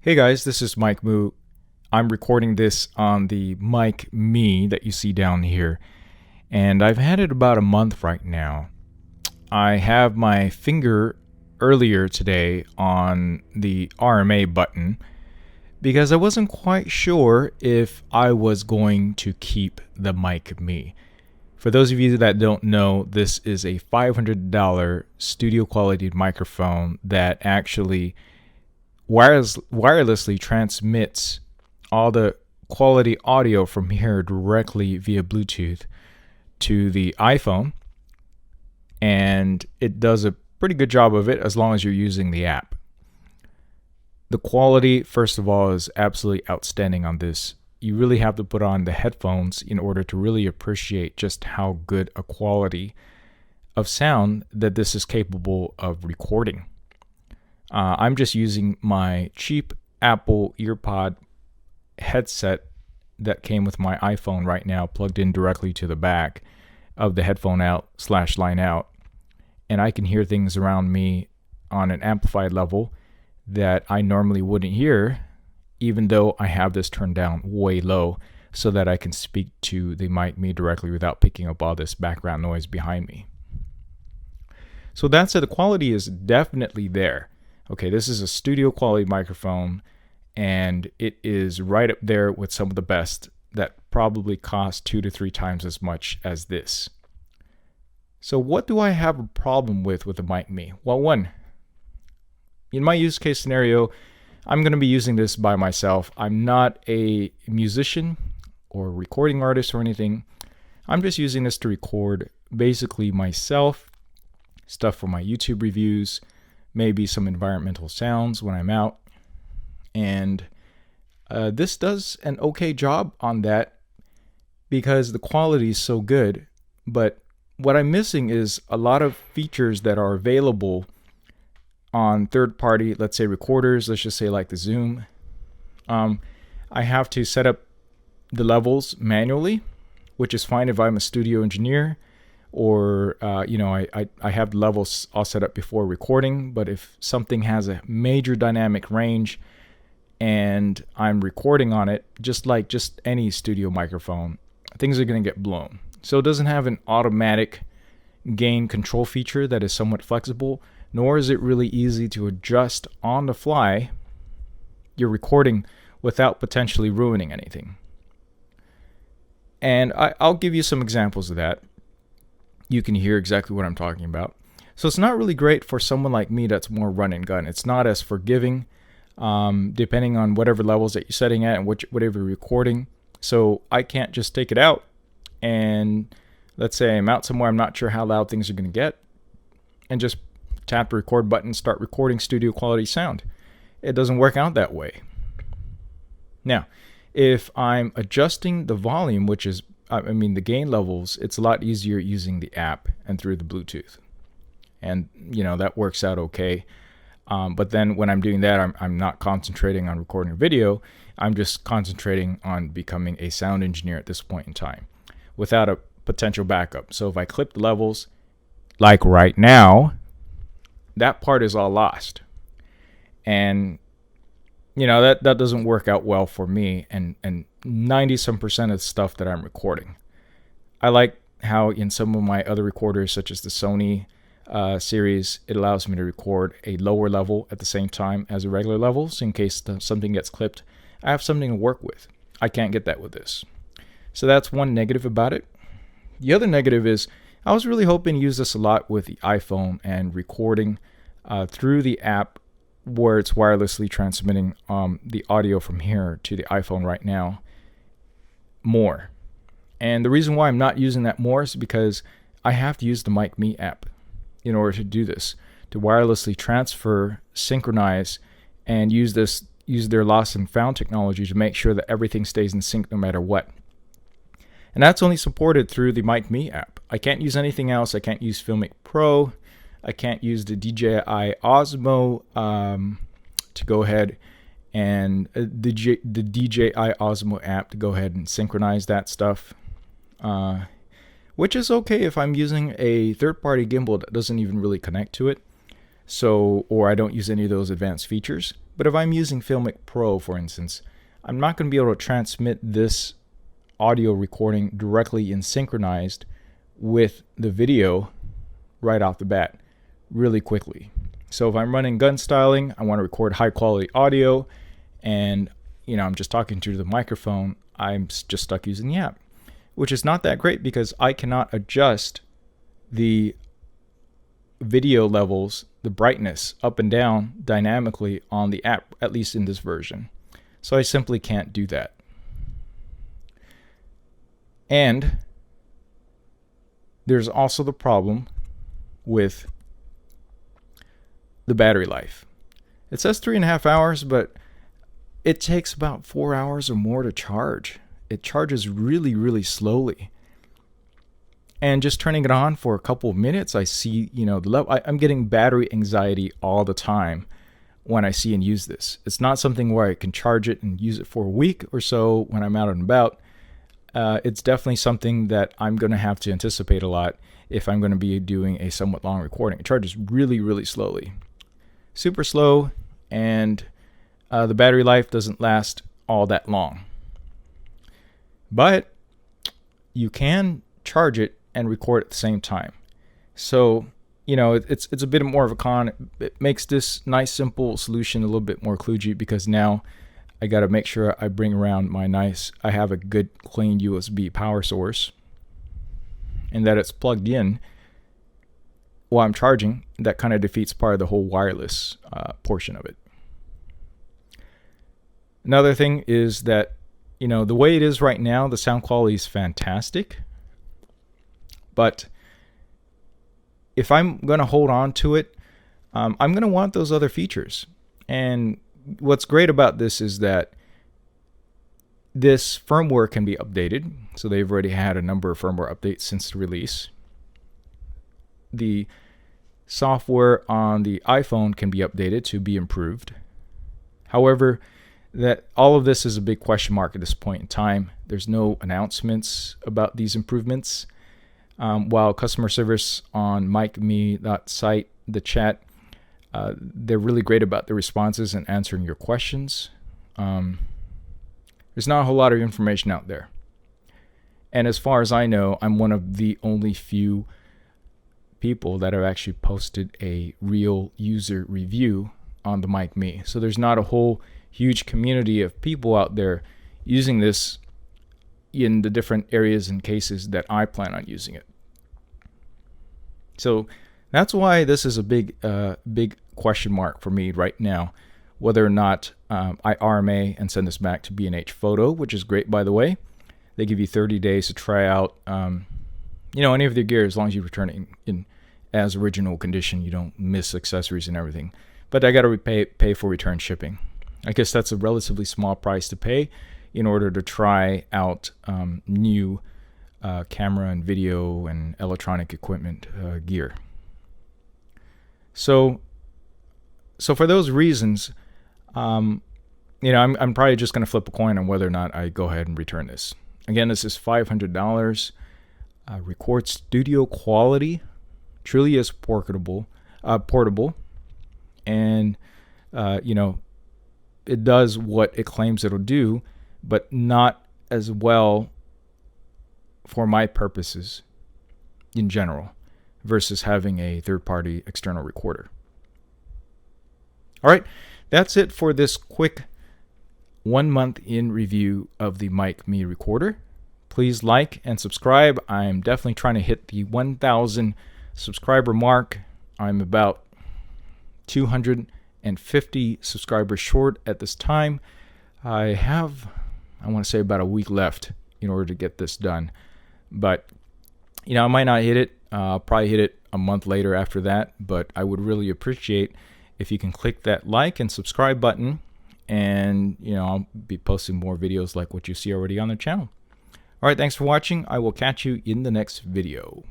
Hey guys, this is MikMe. I'm recording this on the MikMe that you see down here, and I've had it about a month right now. I have my finger earlier today on the RMA button because I wasn't quite sure if I was going to keep the MikMe. For those of you that don't know, this is a $500 studio quality microphone that actually wirelessly transmits all the quality audio from here directly via Bluetooth to the iPhone, and it does a pretty good job of it as long as you're using the app. The quality, first of all, is absolutely outstanding on this. You really have to put on the headphones in order to really appreciate just how good a quality of sound that this is capable of recording. I'm just using my cheap Apple EarPod headset that came with my iPhone right now, plugged in directly to the back of the headphone out/line out, and I can hear things around me on an amplified level that I normally wouldn't hear, even though I have this turned down way low so that I can speak to the MikMe directly without picking up all this background noise behind me. So that's it. The quality is definitely there. Okay, this is a studio quality microphone, and it is right up there with some of the best that probably cost 2 to 3 times as much as this. So what do I have a problem with the MikMe? Well, one, in my use case scenario, I'm going to be using this by myself. I'm not a musician or recording artist or anything. I'm just using this to record basically myself, stuff for my YouTube reviews, maybe some environmental sounds when I'm out. And this does an okay job on that because the quality is so good. But what I'm missing is a lot of features that are available on third-party, let's say recorders, let's just say like the Zoom. I have to set up the levels manually, which is fine if I'm a studio engineer, or I have the levels all set up before recording. But if something has a major dynamic range and I'm recording on it, just like any studio microphone, things are going to get blown. So it doesn't have an automatic gain control feature that is somewhat flexible, nor is it really easy to adjust on the fly your recording without potentially ruining anything. And I'll give you some examples of that. You can hear exactly what I'm talking about. So it's not really great for someone like me that's more run and gun. It's not as forgiving, depending on whatever levels that you're setting at and whatever you're recording. So I can't just take it out and let's say I'm out somewhere, I'm not sure how loud things are going to get, and just tap the record button and start recording studio quality sound. It doesn't work out that way. Now, if I'm adjusting the volume, which is the gain levels, it's a lot easier using the app and through the Bluetooth. And, that works out okay. But then when I'm doing that, I'm not concentrating on recording a video. I'm just concentrating on becoming a sound engineer at this point in time without a potential backup. So if I clip the levels, like right now, that part is all lost. And, that doesn't work out well for me and 90% of the stuff that I'm recording. I like how in some of my other recorders, such as the Sony series, it allows me to record a lower level at the same time as a regular level. So in case something gets clipped, I have something to work with. I can't get that with this. So that's one negative about it. The other negative is I was really hoping to use this a lot with the iPhone and recording through the app where it's wirelessly transmitting the audio from here to the iPhone right now more. And the reason why I'm not using that more is because I have to use the MikMe app in order to do this, to wirelessly transfer, synchronize, and use their lost and found technology to make sure that everything stays in sync no matter what. And that's only supported through the MikMe app. I can't use anything else. I can't use Filmic Pro. I can't use the DJI Osmo to go ahead and the DJI Osmo app to go ahead and synchronize that stuff, which is okay if I'm using a third-party gimbal that doesn't even really connect to it. So, or I don't use any of those advanced features. But if I'm using Filmic Pro, for instance, I'm not going to be able to transmit this audio recording directly and synchronized with the video right off the bat really quickly. So if I'm running gun styling, I want to record high quality audio, and I'm just talking to the microphone, I'm just stuck using the app, which is not that great because I cannot adjust the video levels, the brightness up and down dynamically on the app, at least in this version. So I simply can't do that. And there's also the problem with the battery life. It says 3.5 hours, but it takes about 4 hours or more to charge. It charges really, really slowly. And just turning it on for a couple of minutes, I see, the level. I'm getting battery anxiety all the time when I see and use this. It's not something where I can charge it and use it for a week or so when I'm out and about. It's definitely something that I'm going to have to anticipate a lot if I'm going to be doing a somewhat long recording. It charges really, really slowly. Super slow, and the battery life doesn't last all that long. But you can charge it and record at the same time. So, it's a bit more of a con. It makes this nice, simple solution a little bit more kludgy because now I got to make sure I bring around I have a good, clean USB power source and that it's plugged in while I'm charging. That kind of defeats part of the whole wireless portion of it. Another thing is that, the way it is right now, the sound quality is fantastic. But if I'm going to hold on to it, I'm going to want those other features. And what's great about this is that this firmware can be updated. So they've already had a number of firmware updates since the release. The software on the iPhone can be updated to be improved. However, that all of this is a big question mark at this point in time. There's no announcements about these improvements. While customer service on MikMe.site, the chat, they're really great about the responses and answering your questions. There's not a whole lot of information out there. And as far as I know, I'm one of the only few people that have actually posted a real user review on the MikMe. So there's not a whole huge community of people out there using this in the different areas and cases that I plan on using it. So that's why this is a big question mark for me right now, whether or not I RMA and send this back to B&H Photo, which is great, by the way. They give you 30 days to try out, any of their gear as long as you return it in as original condition. You don't miss accessories and everything. But I got to pay for return shipping. I guess that's a relatively small price to pay in order to try out new camera and video and electronic equipment gear. So for those reasons, I'm probably just going to flip a coin on whether or not I go ahead and return this. Again, this is $500. Record studio quality, truly is portable, and it does what it claims it'll do, but not as well for my purposes in general versus having a third-party external recorder. All right, that's it for this quick 1 month in review of the MikMe recorder. Please like and subscribe. I'm definitely trying to hit the 1,000 subscriber mark. I'm about 250 subscribers short at this time. I want to say about a week left in order to get this done. But, I might not hit it. I'll probably hit it a month later after that. But I would really appreciate if you can click that like and subscribe button. And, I'll be posting more videos like what you see already on the channel. All right, thanks for watching. I will catch you in the next video.